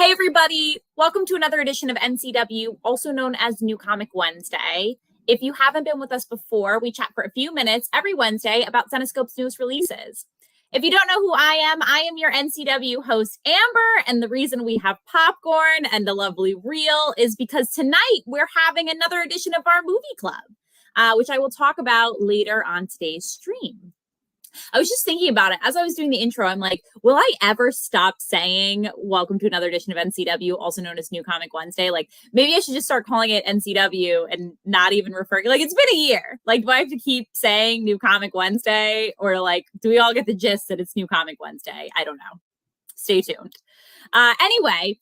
Hey everybody, welcome to another edition of NCW, also known as New Comic Wednesday. If you haven't been with us before, we chat for a few minutes every Wednesday about Zenescope's newest releases. If you don't know who I am your NCW host, Amber, and the reason we have popcorn and a lovely reel is because tonight we're having another edition of our movie club, which I will talk about later on today's stream. I was just thinking about it as I was doing the intro. I'm like, will I ever stop saying welcome to another edition of NCW, also known as New Comic Wednesday? Like, maybe I should just start calling it NCW and not even referring. Like, it's been a year. Like, do I have to keep saying New Comic Wednesday? Or like, do we all get the gist that it's New Comic Wednesday? I don't know. Stay tuned. Anyway,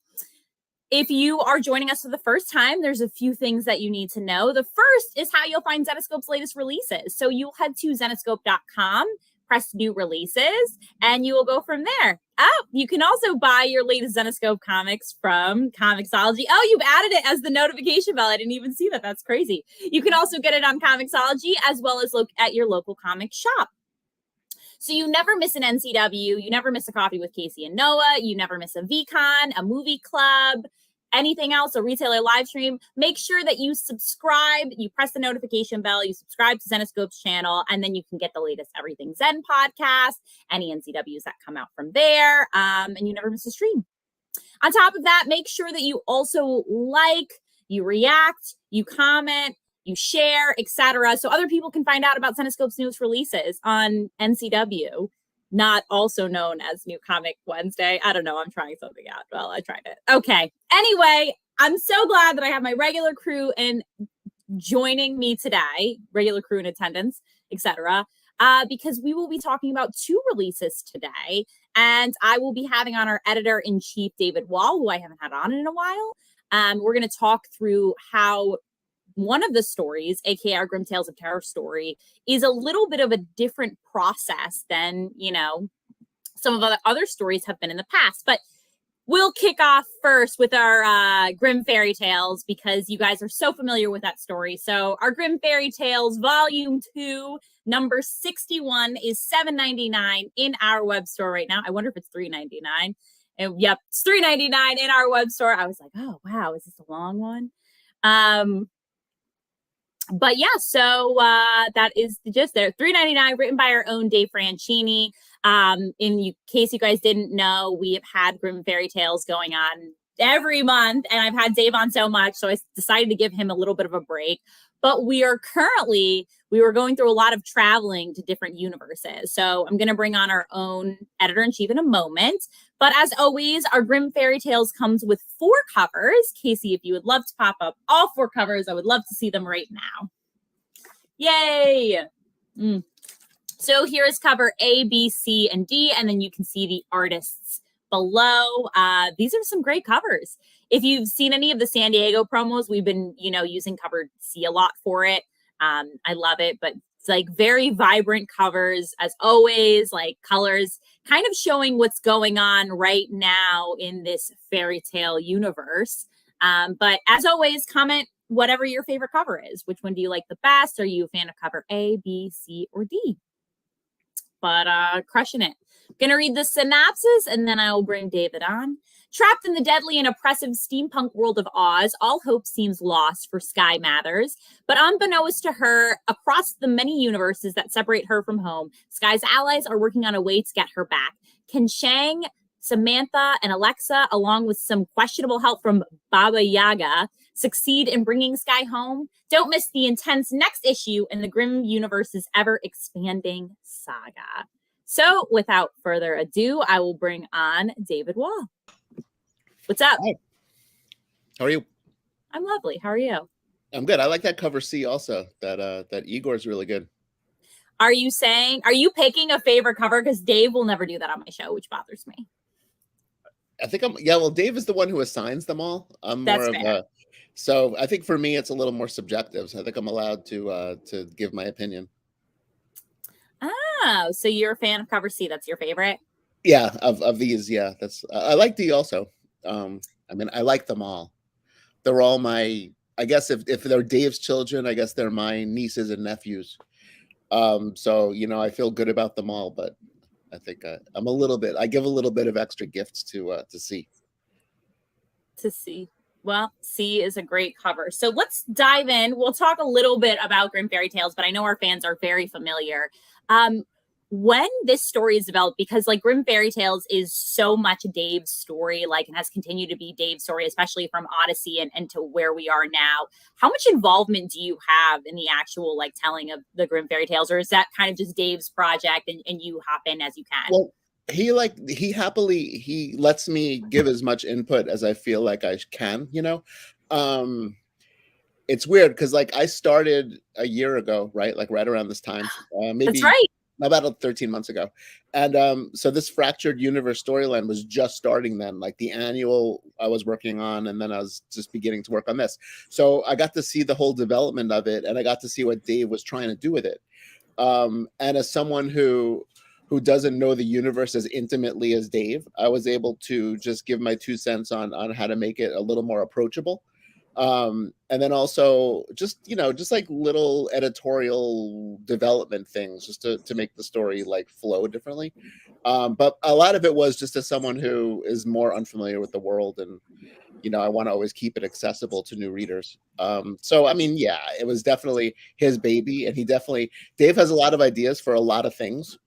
if you are joining us for the first time, there's a few things that you need to know. The first is how you'll find Zenescope's latest releases. So you'll head to zenescope.com, press new releases, and you will go from there. Oh, you can also buy your latest Zenescope comics from Comixology. Oh, you've added it as the notification bell. I didn't even see that. That's crazy. You can also get it on Comixology as well as look at your local comic shop. So you never miss an NCW. You never miss a coffee with Casey and Noah. You never miss a VCon, a movie club, anything else, a retailer live stream. Make sure that you subscribe, you press the notification bell, you subscribe to Zenescope's channel, and then you can get the latest Everything Zen podcast, any NCWs that come out from there, and you never miss a stream. On top of that, make sure that you also like, you react, you comment, you share, etc. So other people can find out about Zenescope's newest releases on NCW, not also known as New Comic Wednesday. I don't know. I'm trying something out. Well, I tried it. Okay. Anyway, I'm so glad that I have my regular crew in joining me today, regular crew in attendance, etc. Because we will be talking about two releases today. And I will be having on our editor-in-chief, David Wohl, who I haven't had on in a while. We're going to talk through how one of the stories, aka our Grimm Tales of Terror story, is a little bit of a different process than, some of the other stories have been in the past. But we'll kick off first with our Grimm Fairy Tales because you guys are so familiar with that story. So our Grimm Fairy Tales Volume 2, number 61 is $7.99 in our web store right now. I wonder if it's $3.99. And yep, it's $3.99 in our web store. I was like, oh, wow, is this a long one? But yeah, so that is the gist there. $3.99, written by our own Dave Franchini. In case you guys didn't know, we have had Grimm Fairy Tales going on every month, and I've had Dave on so much, so I decided to give him a little bit of a break. But we were going through a lot of traveling to different universes. So I'm going to bring on our own editor-in-chief in a moment. But as always, our Grimm Fairy Tales comes with 4 covers. Casey, if you would love to pop up all 4 covers, I would love to see them right now. Yay! So here is cover A, B, C, and D, and then you can see the artists below. These are some great covers. If you've seen any of the San Diego promos, we've been, using cover C a lot for it. I love it, but it's like very vibrant covers as always, like colors kind of showing what's going on right now in this fairy tale universe. But as always, comment whatever your favorite cover is. Which one do you like the best? Are you a fan of cover A, B, C, or D? But crushing it. I'm going to read the synopsis and then I will bring David on. Trapped in the deadly and oppressive steampunk world of Oz, all hope seems lost for Sky Mathers. But unbeknownst to her, across the many universes that separate her from home, Sky's allies are working on a way to get her back. Can Shang, Samantha, and Alexa, along with some questionable help from Baba Yaga, succeed in bringing Sky home? Don't miss the intense next issue in the Grimm universe's ever-expanding saga. So, without further ado, I will bring on David Wohl. What's up? Hi. How are you? I'm lovely. How are you? I'm good. I like that cover C also. That Igor's really good. Are you picking a favorite cover? Because Dave will never do that on my show, which bothers me. I think well, Dave is the one who assigns them all. I'm more of a, so I think for me it's a little more subjective. So I think I'm allowed to give my opinion. Oh, so you're a fan of cover C? That's your favorite? Yeah, of these, yeah. That's I like D also. I mean, I like them all. They're all my, I guess if they're Dave's children, I guess they're my nieces and nephews. So I feel good about them all, but I think I give a little bit of extra gifts to see. to see. Well, C is a great cover. So let's dive in. We'll talk a little bit about Grimm Fairy Tales, but I know our fans are very familiar. When this story is developed, because like Grimm Fairy Tales is so much Dave's story, like, and has continued to be Dave's story, especially from Odyssey and to where we are now. How much involvement do you have in the actual like telling of the Grimm Fairy Tales, or is that kind of just Dave's project and you hop in as you can? Well, he happily he lets me give as much input as I feel like I can, you know. It's weird because like I started a year ago, right? Like right around this time, That's maybe right. about 13 months ago. And so this fractured universe storyline was just starting then, like the annual I was working on, and then I was just beginning to work on this. So I got to see the whole development of it, and I got to see what Dave was trying to do with it. And as someone who doesn't know the universe as intimately as Dave, I was able to just give my 2 cents on how to make it a little more approachable. And then also just, you know, just like little editorial development things just to make the story like flow differently. But a lot of it was just as someone who is more unfamiliar with the world, and you know, I want to always keep it accessible to new readers. So I mean, yeah, it was definitely his baby, and Dave has a lot of ideas for a lot of things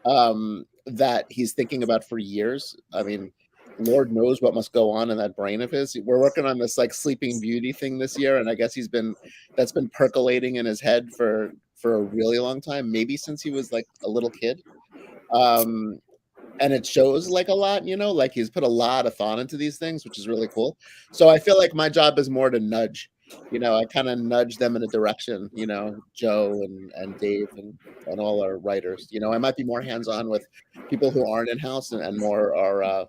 that he's thinking about for years. I mean, Lord knows what must go on in that brain of his. We're working on this like Sleeping Beauty thing this year, and I guess that's been percolating in his head for a really long time, maybe since he was like a little kid. And it shows like a lot, you know, like he's put a lot of thought into these things, which is really cool. So I feel like my job is more to nudge, you know, I kind of nudge them in a direction, you know, Joe and Dave and all our writers. You know, I might be more hands-on with people who aren't in-house and more are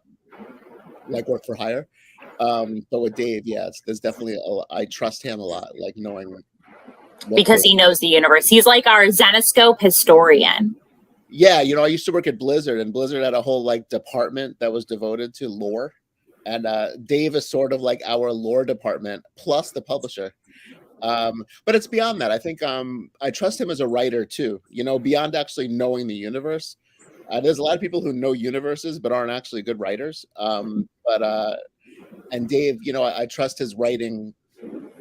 like work for hire. But with Dave, yeah, there's definitely I trust him a lot, like knowing Because he knows the universe. He's like our Zenescope historian. Yeah, you know, I used to work at Blizzard, and Blizzard had a whole like department that was devoted to lore. And Dave is sort of like our lore department plus the publisher. But it's beyond that. I think I trust him as a writer too, you know, beyond actually knowing the universe. There's a lot of people who know universes but aren't actually good writers. And Dave, you know, I trust his writing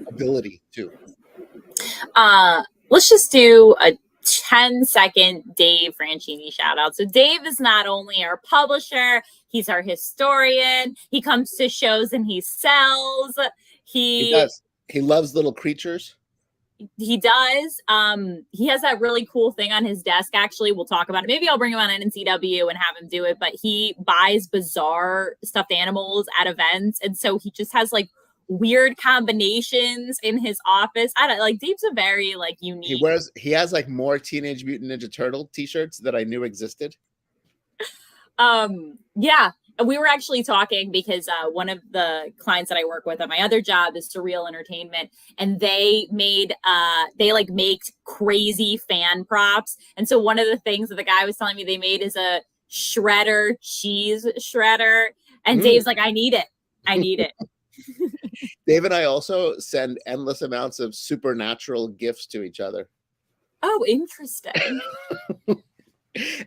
ability too. Let's just do a 10-second Dave Franchini shout out. So Dave is not only our publisher, he's our historian. He comes to shows and he sells. He does. He loves little creatures. He does. He has that really cool thing on his desk. Actually, we'll talk about it. Maybe I'll bring him on NCW and have him do it. But he buys bizarre stuffed animals at events, and so he just has like weird combinations in his office. I don't like. Dave's a very like unique. He has like more Teenage Mutant Ninja Turtle t-shirts that I knew existed. Yeah. We were actually talking because one of the clients that I work with at my other job is Surreal Entertainment, and they make crazy fan props. And so one of the things that the guy was telling me they made is a shredder cheese shredder. And Dave's like, I need it. Dave and I also send endless amounts of supernatural gifts to each other. Oh, interesting.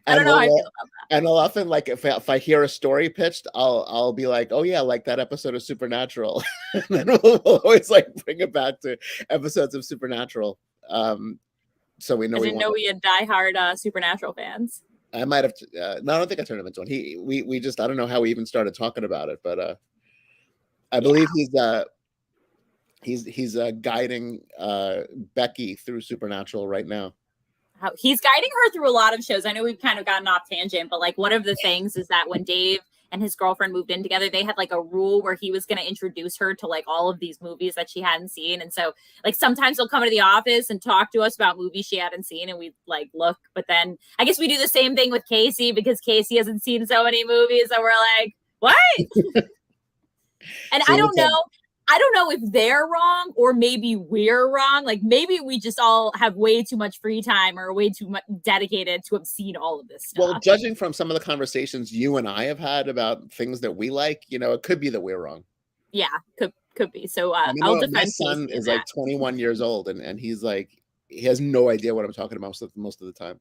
I don't know how I feel about that. And I'll often like if I hear a story pitched, I'll be like, oh yeah, like that episode of Supernatural. And then we'll always like bring it back to episodes of Supernatural. So we know. I didn't know we had diehard Supernatural fans. I might have. No, I don't think I turned him into one. We just I don't know how we even started talking about it, but I believe he's guiding Becky through Supernatural right now. He's guiding her through a lot of shows. I know we've kind of gotten off tangent, but like one of the things is that when Dave and his girlfriend moved in together, they had like a rule where he was going to introduce her to like all of these movies that she hadn't seen. And so like sometimes he'll come into the office and talk to us about movies she hadn't seen, and we like look, but then I guess we do the same thing with Casey because Casey hasn't seen so many movies that we're like, what? And so I don't know if they're wrong or maybe we're wrong. Like maybe we just all have way too much free time or way too much dedicated to have seen all of this stuff. Well, judging from some of the conversations you and I have had about things that we like, you know, it could be that we're wrong. Yeah, could be. So I'll defend. My son is like 21 years old and he's like, he has no idea what I'm talking about most of the time.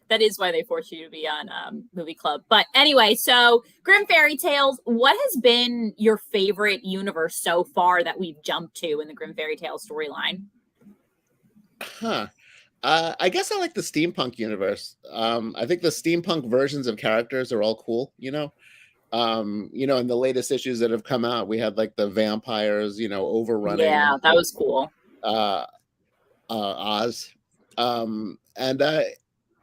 That is why they force you to be on movie club. But anyway, so Grimm Fairy Tales, what has been your favorite universe so far that we've jumped to in the Grimm Fairy Tales storyline? Huh. I guess I like the steampunk universe. I think the steampunk versions of characters are all cool, you know. In the latest issues that have come out, we had like the vampires, overrunning. Yeah, that was cool. Oz. And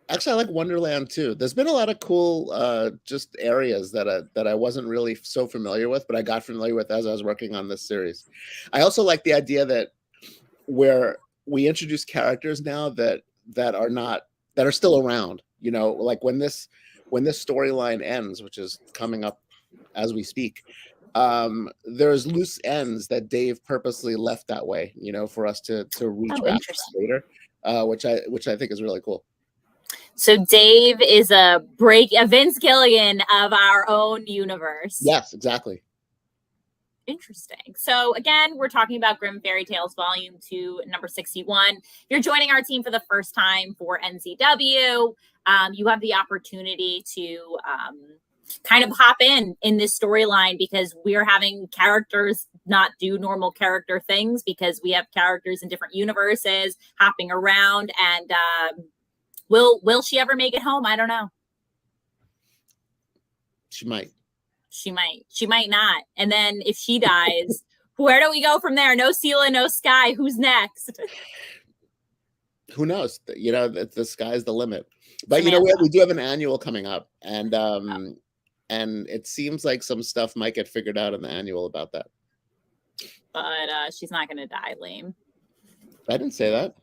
actually, I like Wonderland too. There's been a lot of cool just areas that I wasn't really so familiar with, but I got familiar with as I was working on this series. I also like the idea that where we introduce characters now that are still around. Like when this storyline ends, which is coming up as we speak. There's loose ends that Dave purposely left that way, for us to retrack later, which I think is really cool. So Dave is a Vince Gilligan of our own universe. Yes, exactly. Interesting. So again, we're talking about Grimm Fairy Tales Volume 2, number 61. If you're joining our team for the first time for NCW, you have the opportunity to kind of hop in this storyline because we're having characters not do normal character things because we have characters in different universes hopping around. And will she ever make it home? I don't know. She might. She might not. And then if she dies, where do we go from there? No Sela, no Sky. Who's next? Who knows? The sky's the limit. But Samantha. We do have an annual coming up, and it seems like some stuff might get figured out in the annual about that. But she's not going to die, lame. I didn't say that.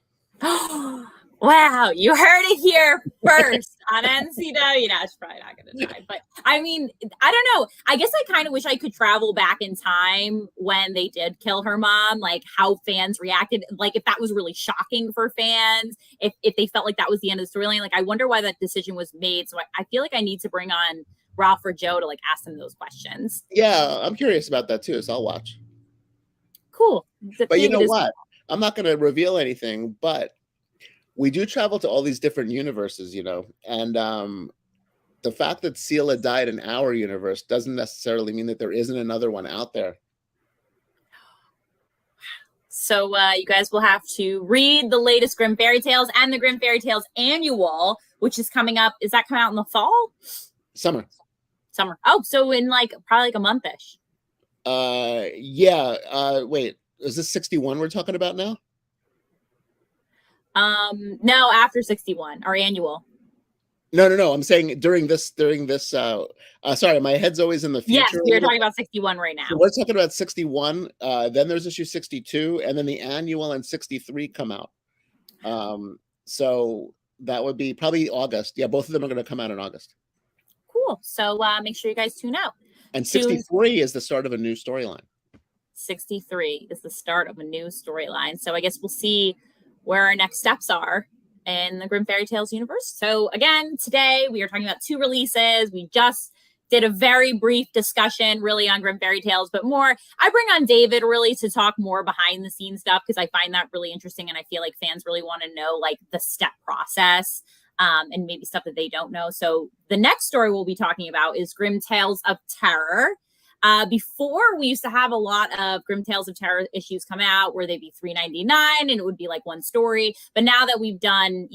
Wow, you heard it here first on NCW. No, she's probably not going to die. But I mean, I don't know. I guess I kind of wish I could travel back in time when they did kill her mom, like how fans reacted. Like if that was really shocking for fans, if they felt like that was the end of the storyline. Like I wonder why that decision was made. So I feel like I need to bring on Ralph or Joe to like ask them those questions. Yeah, I'm curious about that too, so I'll watch. Cool. But you know what? I'm not going to reveal anything, but we do travel to all these different universes, and the fact that Sela died in our universe doesn't necessarily mean that there isn't another one out there. So you guys will have to read the latest Grimm Fairy Tales and the Grimm Fairy Tales annual, which is coming up. Is that coming out in the fall? Summer. Oh, so in probably like a month-ish. Yeah. Wait, is this 61 we're talking about now? No, after 61, our annual. No. I'm saying during this. Sorry, my head's always in the future. Yes, we're talking about 61 right now. So we're talking about 61. Then there's issue 62, and then the annual and 63 come out. So that would be probably August. Yeah, both of them are going to come out in August. Cool. So make sure you guys tune out. And 63 is the start of a new storyline. 63 is the start of a new storyline. So I guess we'll see where our next steps are in the Grimm Fairy Tales universe. So again, today we are talking about 2 releases. We just did a very brief discussion really on Grimm Fairy Tales, but more, I bring on David really to talk more behind the scenes stuff because I find that really interesting. And I feel like fans really want to know like the step process and maybe stuff that they don't know. So the next story we'll be talking about is Grimm Tales of Terror. Before we used to have a lot of Grimm Tales of Terror issues come out where they'd be $3.99 and it would be like one story. But now that we've done,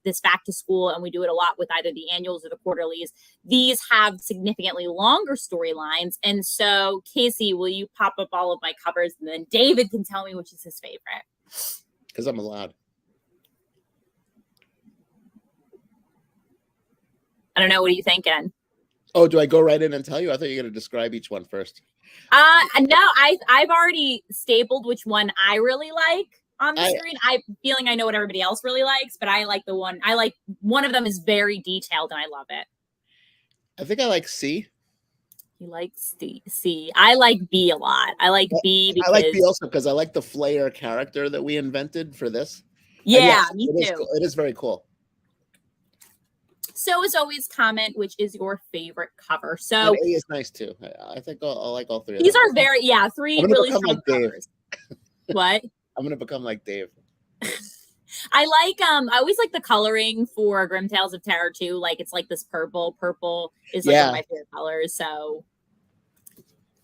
this back to school and we do it a lot with either the annuals or the quarterlies, these have significantly longer storylines. And so, Casey, will you pop up all of my covers and then David can tell me which is his favorite? Because I'm allowed. I don't know. What are you thinking? Oh, do I go right in and tell you? I thought you were going to describe each one first. No, I've already stapled which one I really like on the screen. I'm feeling I know what everybody else really likes, but I like one of them is very detailed and I love it. I think I like C. You like C. I like B a lot. I like B because I like B also because I like the Flair character that we invented for this. Yeah, yes, me too. Cool. It is very cool. So as always, comment which is your favorite cover. So and A is nice too. I think I'll like all 3 of them. These are very, 3 really strong covers. What? I'm going to become like Dave. I always like the coloring for Grimm Tales of Terror too. Like it's like this purple. Purple is like one of my favorite colors. So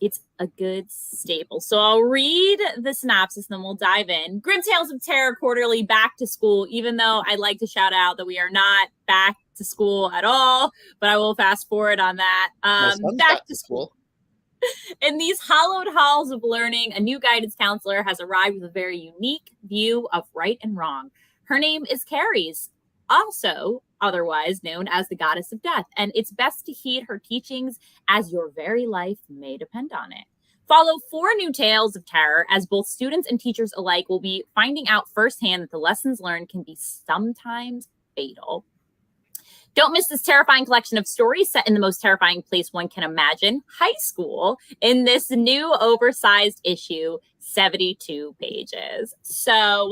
it's a good staple. So I'll read the synopsis and then we'll dive in. Grimm Tales of Terror quarterly back to school, even though I'd like to shout out that we are not back to school at all, but I will fast forward on that. Back to school. In these hallowed halls of learning, a new guidance counselor has arrived with a very unique view of right and wrong. Her name is Carries, also otherwise known as the Goddess of Death, and it's best to heed her teachings as your very life may depend on it. Follow 4 new tales of terror as both students and teachers alike will be finding out firsthand that the lessons learned can be sometimes fatal. Don't miss this terrifying collection of stories set in the most terrifying place one can imagine, high school, in this new oversized issue, 72 pages. So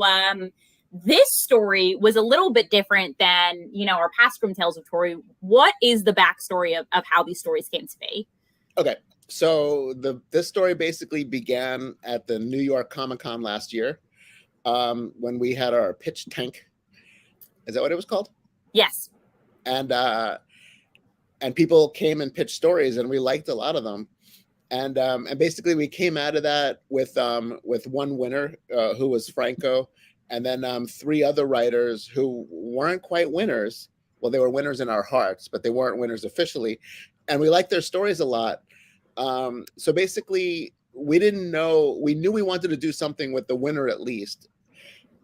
this story was a little bit different than, our past Grimm Tales of Terror. What is the backstory of how these stories came to be? Okay, so this story basically began at the New York Comic-Con last year when we had our pitch tank. Is that what it was called? Yes. And people came and pitched stories, and we liked a lot of them. And basically, we came out of that with one winner who was Franco, and then 3 other writers who weren't quite winners. Well, they were winners in our hearts, but they weren't winners officially. And we liked their stories a lot. So basically, we knew we wanted to do something with the winner at least.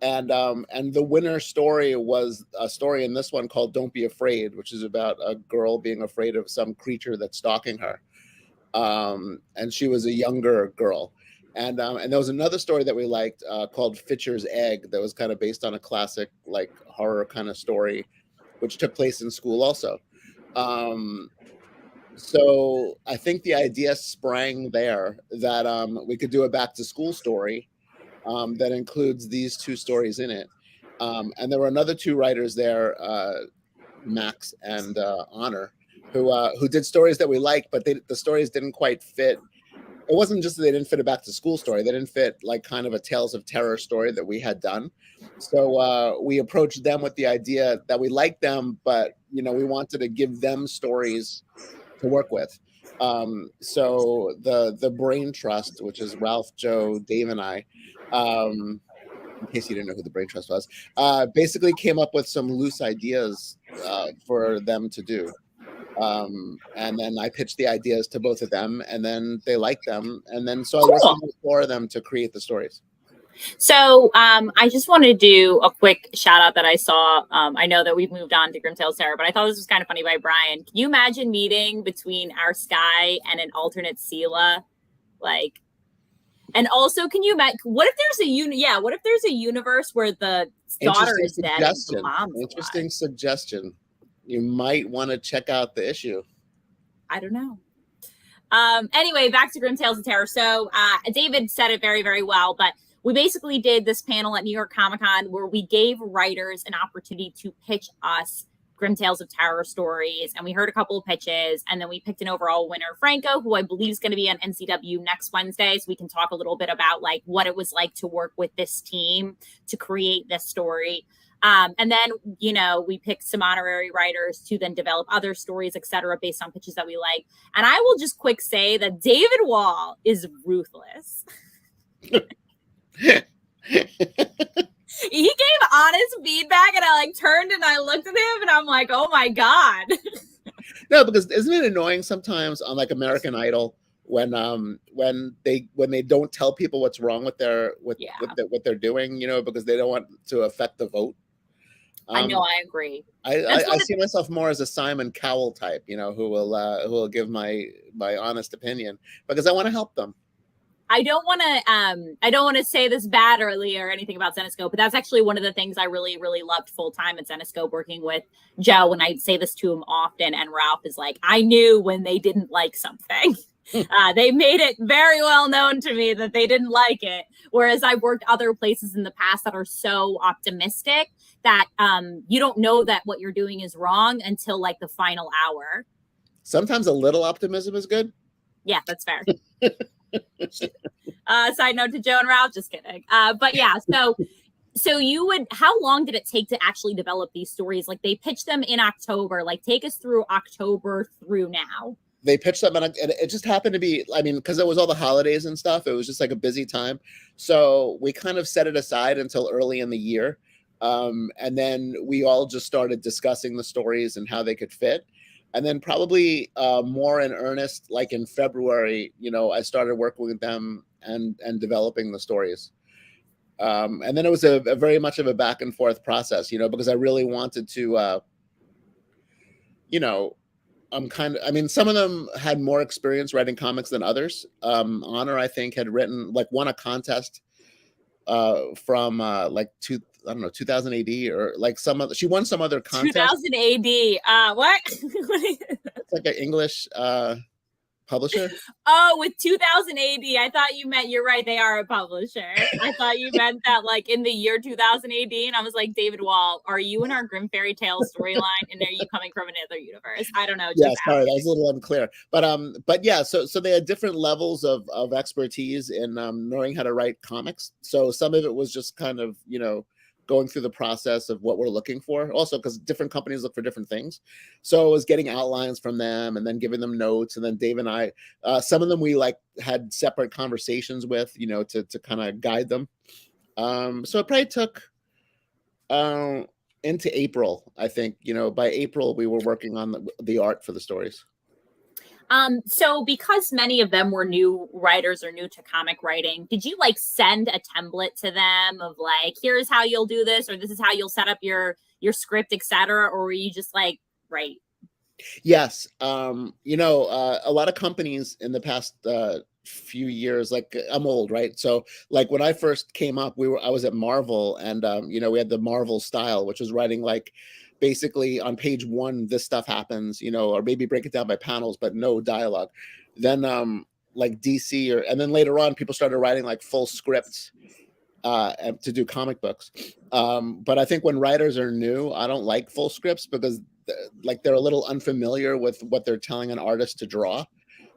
And the winner story was a story in this one called Don't Be Afraid, which is about a girl being afraid of some creature that's stalking her. And she was a younger girl. And there was another story that we liked called Fitcher's Egg that was kind of based on a classic like horror kind of story, which took place in school also. So I think the idea sprang there that we could do a back to school story that includes these 2 stories in it. And there were another 2 writers there, Max and Honor, who did stories that we liked, but the stories didn't quite fit. It wasn't just that they didn't fit a back to school story. They didn't fit like kind of a Tales of Terror story that we had done. So we approached them with the idea that we liked them, but, we wanted to give them stories to work with. So the Brain Trust, which is Ralph, Joe, Dave, and I, in case you didn't know who the Brain Trust was, basically came up with some loose ideas for them to do. And then I pitched the ideas to both of them, and then they liked them. And then so I listened to 4 of them to create the stories. So I just want to do a quick shout out that I saw. I know that we've moved on to Grimm Tales of Terror, but I thought this was kind of funny by Brian. Can you imagine meeting between our Sky and an alternate Sela? Like, and also, can you imagine what if there's a universe where the daughter is dead and the mom's Interesting alive? suggestion. You might want to check out the issue. I don't know. Anyway, back to Grimm Tales of Terror. So David said it very, very well, but we basically did this panel at New York Comic-Con where we gave writers an opportunity to pitch us Grimm Tales of Terror stories, and we heard a couple of pitches, and then we picked an overall winner, Franco, who I believe is going to be on NCW next Wednesday, so we can talk a little bit about like what it was like to work with this team to create this story. And then, we picked some honorary writers to then develop other stories, etc., based on pitches that we like. And I will just quick say that David Wohl is ruthless. He gave honest feedback, and I turned and I looked at him and I'm like, oh my God. No, because isn't it annoying sometimes on like American Idol when they don't tell people what's wrong with what they're doing, because they don't want to affect the vote. I know, I agree. I see myself more as a Simon Cowell type, who will give my honest opinion because I want to help them. I don't want to say this badly or anything about Zenescope, but that's actually one of the things I really, really loved full time at Zenescope, working with Joe. And I say this to him often, and Ralph is like, I knew when they didn't like something. They made it very well known to me that they didn't like it. Whereas I've worked other places in the past that are so optimistic that you don't know that what you're doing is wrong until like the final hour. Sometimes a little optimism is good. Yeah, that's fair. Side note to Joe and Ralph, just kidding. But yeah, so So how long did it take to actually develop these stories? Like they pitched them in October, like take us through October through now. They pitched them, and it just happened to be, I mean, because it was all the holidays and stuff, it was just like a busy time. So we kind of set it aside until early in the year. And then we all just started discussing the stories and how they could fit. And then probably more in earnest, like in February, I started working with them and developing the stories. And then it was a very much of a back and forth process, because I really wanted to, I mean, some of them had more experience writing comics than others. Honor, I think, had won a contest from like 2000 AD, or like she won some other contest. 2000 AD. What? It's like an English publisher. Oh, with 2000 AD, I thought you meant, you're right, they are a publisher. I thought you meant that like in the year 2000 AD, and I was like, David Wohl, are you in our Grimm Fairy Tales storyline, and are you coming from another universe? I don't know. Yeah, sorry, that was a little unclear. But yeah, so they had different levels of expertise in knowing how to write comics. So some of it was just kind of, going through the process of what we're looking for, also because different companies look for different things. So it was getting outlines from them and then giving them notes. And then Dave and I, some of them we like had separate conversations with, to kind of guide them. So it probably took into April, I think. By April we were working on the art for the stories. So because many of them were new writers or new to comic writing, did you like send a template to them of like, here's how you'll do this, or this is how you'll set up your script, etc., or were you just like, right? Yes. A lot of companies in the past few years, like I'm old, right? So like when I first came up, I was at Marvel, and we had the Marvel style, which was writing like basically on page 1 this stuff happens, or maybe break it down by panels but no dialogue. Then like DC, and then later on people started writing like full scripts to do comic books. But I think when writers are new, I don't like full scripts because they're a little unfamiliar with what they're telling an artist to draw.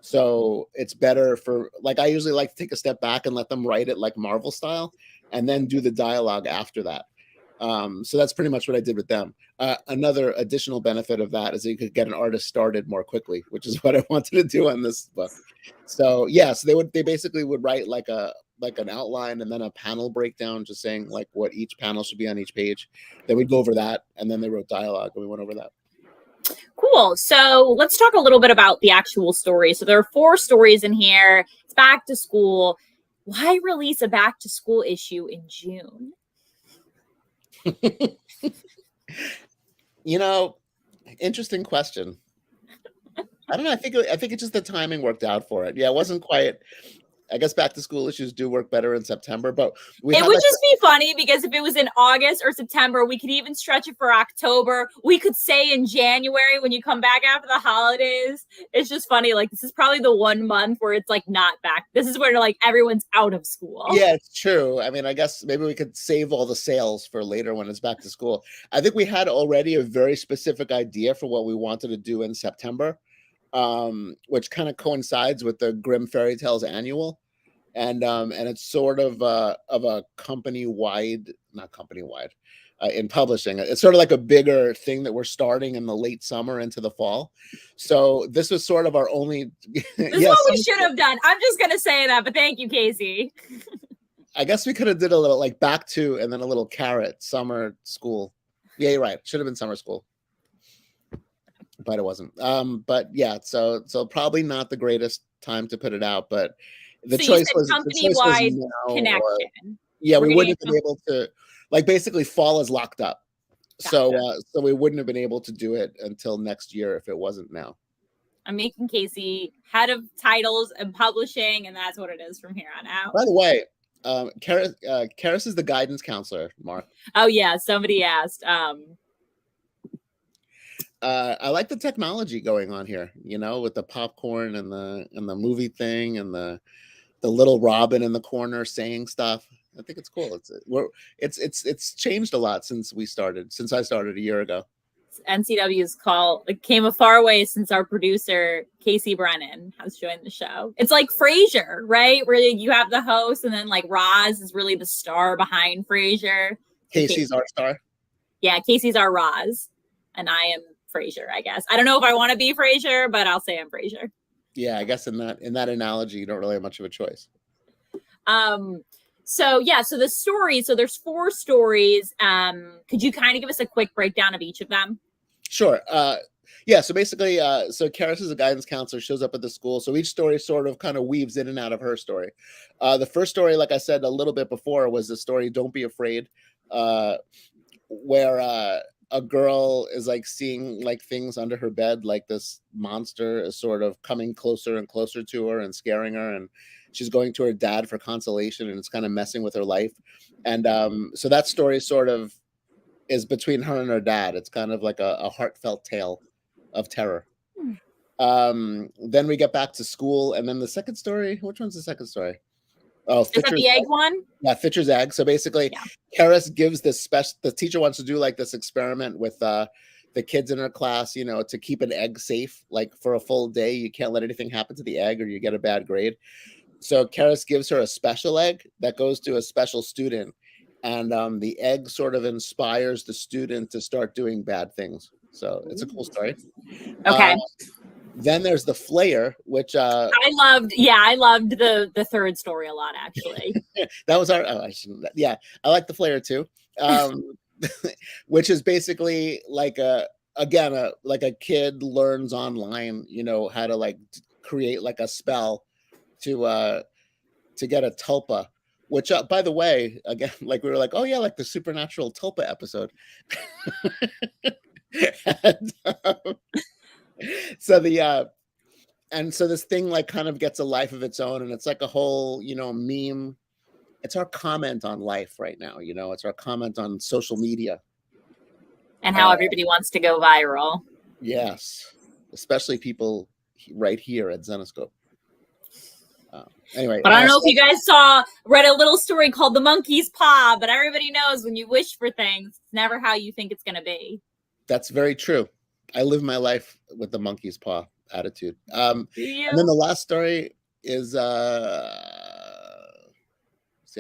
So it's better for, like, I usually like to take a step back and let them write it like Marvel style and then do the dialogue after that. So that's pretty much what I did with them. Another additional benefit of that is that you could get an artist started more quickly, which is what I wanted to do on this book. So yeah, so they basically would write like an outline and then a panel breakdown, just saying like what each panel should be on each page. Then we'd go over that, and then they wrote dialogue, and we went over that. Cool. So let's talk a little bit about the actual story. So there are 4 stories in here. It's back to school. Why release a back to school issue in June? Interesting question. I don't know. I think it's just the timing worked out for it. Yeah, it wasn't quite. I guess back to school issues do work better in September, but it would just be funny because if it was in August or September, we could even stretch it for October. We could say in January when you come back after the holidays. It's just funny. Like, this is probably the one month where it's like not back. This is where like everyone's out of school. Yeah, it's true. I mean, I guess maybe we could save all the sales for later when it's back to school. I think we had already a very specific idea for what we wanted to do in September, which kind of coincides with the Grimm Fairy Tales annual. And it's sort of a company-wide, not company-wide, in publishing. It's sort of like a bigger thing that we're starting in the late summer into the fall. So this was sort of our only. This is what we should have done. I'm just gonna say that, but thank you, Casey. I guess we could have did a little like back to, and then a little carrot, summer school. Yeah, you're right. Should have been summer school, but it wasn't. But yeah, so probably not the greatest time to put it out, but. The choice was company-wide connection. Yeah, we wouldn't have been able to, like, basically fall is locked up. Gotcha. So we wouldn't have been able to do it until next year if it wasn't now. I'm making Casey head of titles and publishing, and that's what it is from here on out. By the way, Karis is the guidance counselor, Mark. Oh yeah, somebody asked. I like the technology going on here, with the popcorn and the movie thing and the little Robin in the corner saying stuff. I think it's cool. It's changed a lot since I started a year ago. NCW's call came a far way since our producer Casey Brennan has joined the show. It's like Frasier, right? Where you have the host, and then like Roz is really the star behind Frasier. Casey's our star. Yeah, Casey's our Roz, and I am Frasier. I guess I don't know if I want to be Frasier, but I'll say I'm Frasier. Yeah, I guess in that analogy, you don't really have much of a choice. So the story. So there's 4 stories. Could you kind of give us a quick breakdown of each of them? Sure. Yeah. So basically, so Karis is a guidance counselor, shows up at the school. So each story sort of kind of weaves in and out of her story. The first story, like I said a little bit before, was the story "Don't Be Afraid," where a girl is like seeing like things under her bed, like this monster is sort of coming closer and closer to her and scaring her, and she's going to her dad for consolation, and it's kind of messing with her life. And so that story sort of is between her and her dad. It's kind of like a heartfelt tale of terror. Then we get back to school, and then the second story. Which one's the second story? Oh, is that the egg one? Yeah, Fitcher's egg. So basically, Karis gives this special. The teacher wants to do like this experiment with the kids in her class, you know, to keep an egg safe. Like for a full day, you can't let anything happen to the egg, or you get a bad grade. So Karis gives her a special egg that goes to a special student. And the egg sort of inspires the student to start doing bad things. So it's a cool story. Okay. Then there's the Flayer, which I loved the third story a lot, actually. that was our. Oh, I shouldn't. Yeah, I like the Flayer too. Which is basically like a kid learns online, you know, how to like create like a spell to get a tulpa. Which, by the way, again, like we were like, oh yeah, like the supernatural tulpa episode. And, so this thing like kind of gets a life of its own, and it's like a whole, you know, meme. It's our comment on life right now, you know. It's our comment on social media and how everybody wants to go viral. Yes, especially people right here at Zenescope. Anyway, but I don't know if you guys read a little story called "The Monkey's Paw," but everybody knows when you wish for things, it's never how you think it's going to be. That's very true. I live my life with the monkey's paw attitude. And then the last story is, see,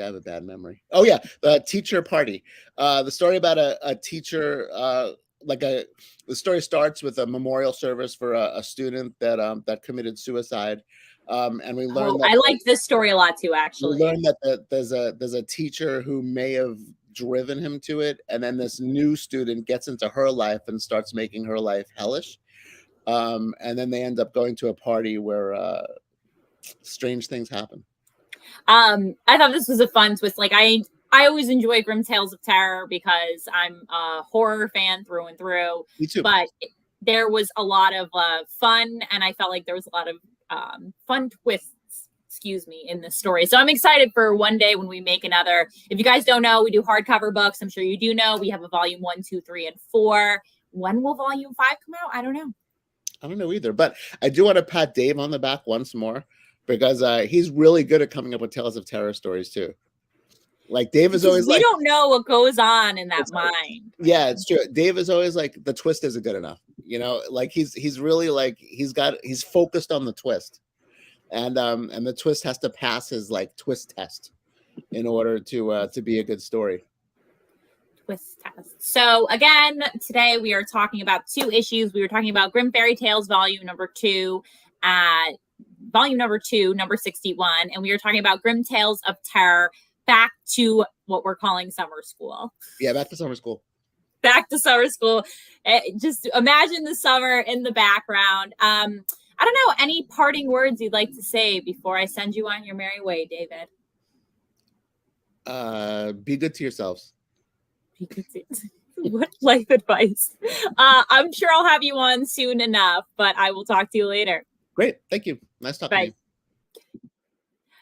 I have a bad memory. Oh yeah, the teacher party. The story about a teacher, the story starts with a memorial service for a student that committed suicide. And we learned I liked this story a lot too, actually. We learned that there's a teacher who may have driven him to it, and then this new student gets into her life and starts making her life hellish. And then they end up going to a party where strange things happen. I thought this was a fun twist. Like I always enjoy Grimm Tales of Terror because I'm a horror fan through and through. Me too. But there was a lot of fun, and I felt like there was a lot of fun twists, in this story. So I'm excited for one day when we make another. If you guys don't know, we do hardcover books. I'm sure you do know. We have a volume 1, 2, 3, and 4. When will volume 5 come out? I don't know. I don't know either, but I do want to pat Dave on the back once more because he's really good at coming up with Tales of Terror stories too. Like Dave is always we don't know what goes on in that mind. Yeah, it's true. Dave is always like, the twist isn't good enough. You know, like he's really like, he's focused on the twist. And the twist has to pass his like twist test in order to be a good story. Twist test. So again, today we are talking about 2 issues. We were talking about Grimm Fairy Tales volume number 2, number 61, and we were talking about Grimm Tales of Terror, back to what we're calling summer school. Yeah, back to summer school. Back to summer school. Just imagine the summer in the background. I don't know, any parting words you'd like to say before I send you on your merry way, David? Be good to yourselves. Be good to What life advice? I'm sure I'll have you on soon enough, but I will talk to you later. Great. Thank you. Nice talking to you.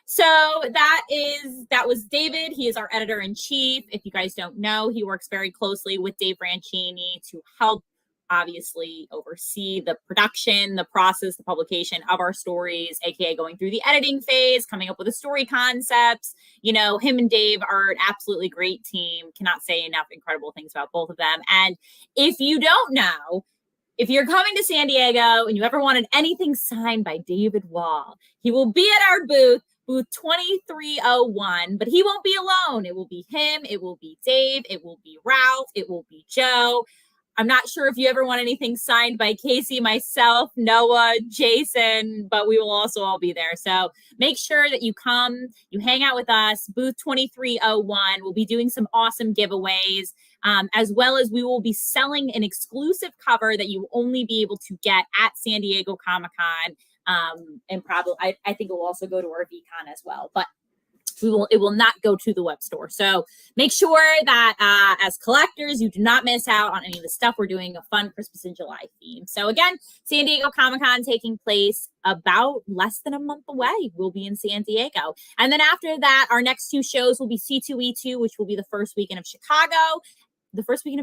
So that was David. He is our editor-in-chief. If you guys don't know, he works very closely with Dave Franchini to help obviously oversee the production, the process, the publication of our stories, aka going through the editing phase, coming up with the story concepts. You know, him and Dave are an absolutely great team. Cannot say enough incredible things about both of them. And if you don't know, if you're coming to San Diego and you ever wanted anything signed by David Wohl, he will be at our booth 2301, but he won't be alone. It will be him, it will be Dave, it will be Ralph, it will be Joe. I'm not sure if you ever want anything signed by Casey, myself, Noah, Jason, but we will also all be there. So make sure that you come, you hang out with us, booth 2301. We'll be doing some awesome giveaways, as well as we will be selling an exclusive cover that you will only be able to get at San Diego Comic-Con. And probably, I think it will also go to our VCon as well, but it will not go to the web store. So make sure that as collectors, you do not miss out on any of the stuff. We're doing a fun Christmas in July theme. So again, San Diego Comic-Con taking place about less than a month away. We'll be in San Diego. And then after that, our next two shows will be C2E2, which will be the first weekend of Chicago. The first weekend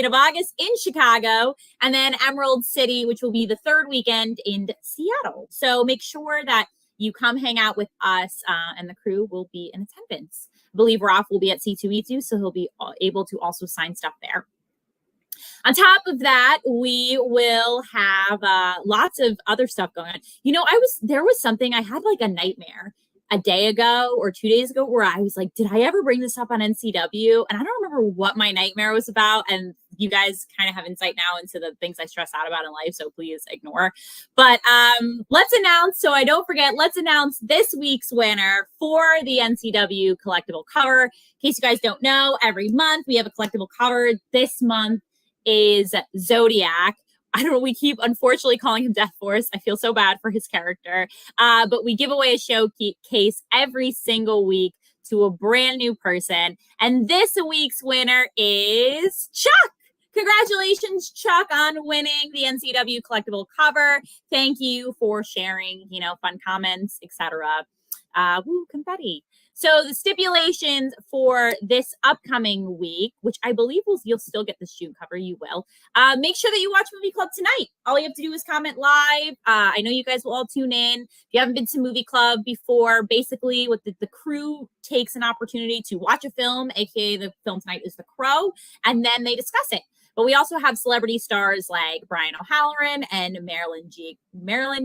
of August in Chicago, and then Emerald City, which will be the third weekend in Seattle. So make sure that you come hang out with us, and the crew will be in attendance. I believe Ralph will be at C2E2, so he'll be able to also sign stuff there. On top of that, we will have lots of other stuff going on. You know, there was something, I had like a nightmare a day ago or 2 days ago where I was like, did I ever bring this up on NCW? And I don't remember what my nightmare was about. And you guys kind of have insight now into the things I stress out about in life, so please ignore. But let's announce, so I don't forget, let's announce this week's winner for the NCW collectible cover. In case you guys don't know, every month we have a collectible cover. This month is Zodiac. I don't know, we keep unfortunately calling him Death Force. I feel so bad for his character. But we give away a showcase every single week to a brand new person. And this week's winner is Chuck. Congratulations, Chuck, on winning the NCW collectible cover. Thank you for sharing, you know, fun comments, etc. Woo, confetti. So the stipulations for this upcoming week, which I believe you'll still get this June cover, you will. Make sure that you watch Movie Club tonight. All you have to do is comment live. I know you guys will all tune in. If you haven't been to Movie Club before, basically what the crew takes an opportunity to watch a film, aka the film tonight is The Crow, and then they discuss it. But we also have celebrity stars like Brian O'Halloran and Marilyn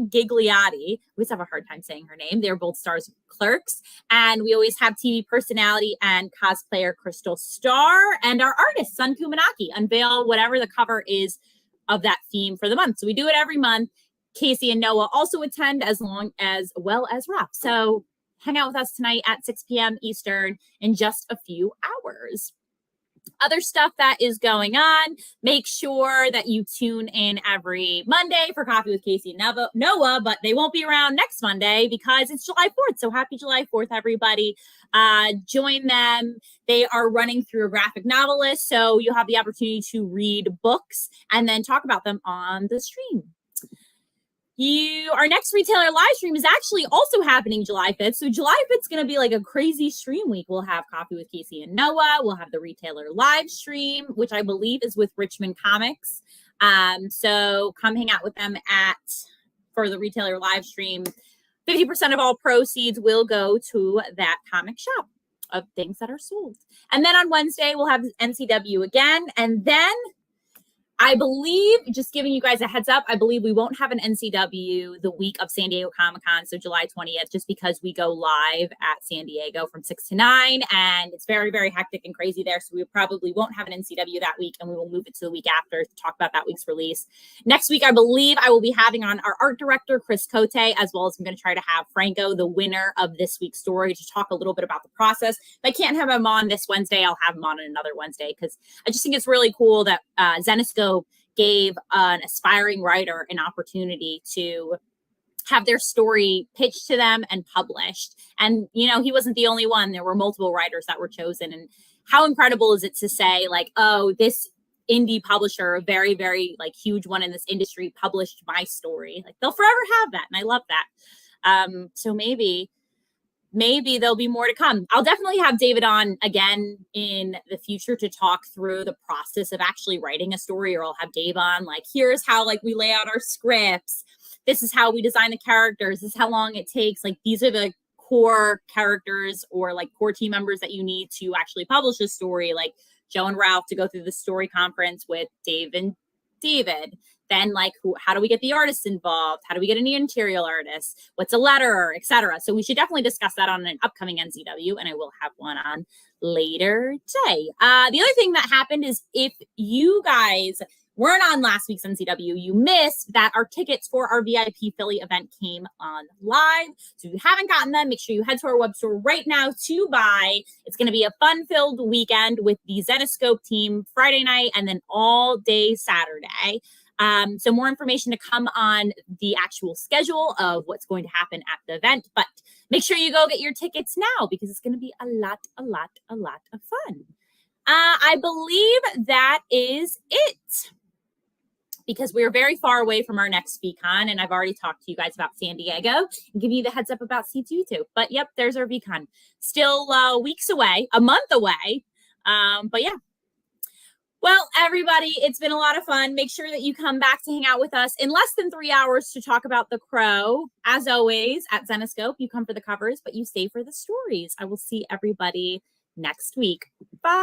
Gigliotti. We always have a hard time saying her name. They're both stars of Clerks. And we always have TV personality and cosplayer Crystal Starr, and our artist, Sun Kumanaki, unveil whatever the cover is of that theme for the month. So we do it every month. Casey and Noah also attend as well as Rob. So hang out with us tonight at 6 p.m. Eastern in just a few hours. Other stuff that is going on, make sure that you tune in every Monday for Coffee with Casey and Noah, but they won't be around next Monday because it's July 4th. So happy July 4th, everybody. Join them. They are running through a graphic novel list, so you'll have the opportunity to read books and then talk about them on the stream. Our next retailer live stream is actually also happening July 5th. So July 5th is going to be like a crazy stream week. We'll have Coffee with Casey and Noah. We'll have the retailer live stream, which I believe is with Richmond Comics. So come hang out with them for the retailer live stream. 50% of all proceeds will go to that comic shop of things that are sold. And then on Wednesday, we'll have NCW again. And then I believe, just giving you guys a heads up, I believe we won't have an NCW the week of San Diego Comic-Con, so July 20th, just because we go live at San Diego from 6 to 9, and it's very, very hectic and crazy there, so we probably won't have an NCW that week, and we will move it to the week after to talk about that week's release. Next week, I believe I will be having on our art director, Chris Cote, as well as I'm going to try to have Franco, the winner of this week's story, to talk a little bit about the process. If I can't have him on this Wednesday, I'll have him on another Wednesday, because I just think it's really cool that Zenescope gave an aspiring writer an opportunity to have their story pitched to them and published. And, you know, he wasn't the only one. There were multiple writers that were chosen. And how incredible is it to say, like, oh, this indie publisher, a very, very, like, huge one in this industry, published my story. Like, they'll forever have that. And I love that. So maybe maybe there'll be more to come. I'll definitely have David on again in the future to talk through the process of actually writing a story, or I'll have Dave on, like, here's how like we lay out our scripts. This is how we design the characters. This is how long it takes. Like, these are the core characters or like core team members that you need to actually publish a story, like Joe and Ralph to go through the story conference with Dave and David. Then, like, how do we get the artists involved? How do we get an interior artist? What's a letter, etc.? So we should definitely discuss that on an upcoming NCW, and I will have one on later today. The other thing that happened is, if you guys weren't on last week's NCW, you missed that our tickets for our VIP Philly event came on live. So if you haven't gotten them, make sure you head to our web store right now to buy. It's going to be a fun-filled weekend with the Zenescope team Friday night and then all day Saturday. So more information to come on the actual schedule of what's going to happen at the event, but make sure you go get your tickets now because it's going to be a lot of fun. I believe that is it, because we're very far away from our next VCon, and I've already talked to you guys about San Diego and giving you the heads up about C22. But yep, there's our VCon. Still weeks away, a month away. But yeah. Well, everybody, it's been a lot of fun. Make sure that you come back to hang out with us in less than 3 hours to talk about The Crow. As always, at Zenescope, you come for the covers, but you stay for the stories. I will see everybody next week. Bye.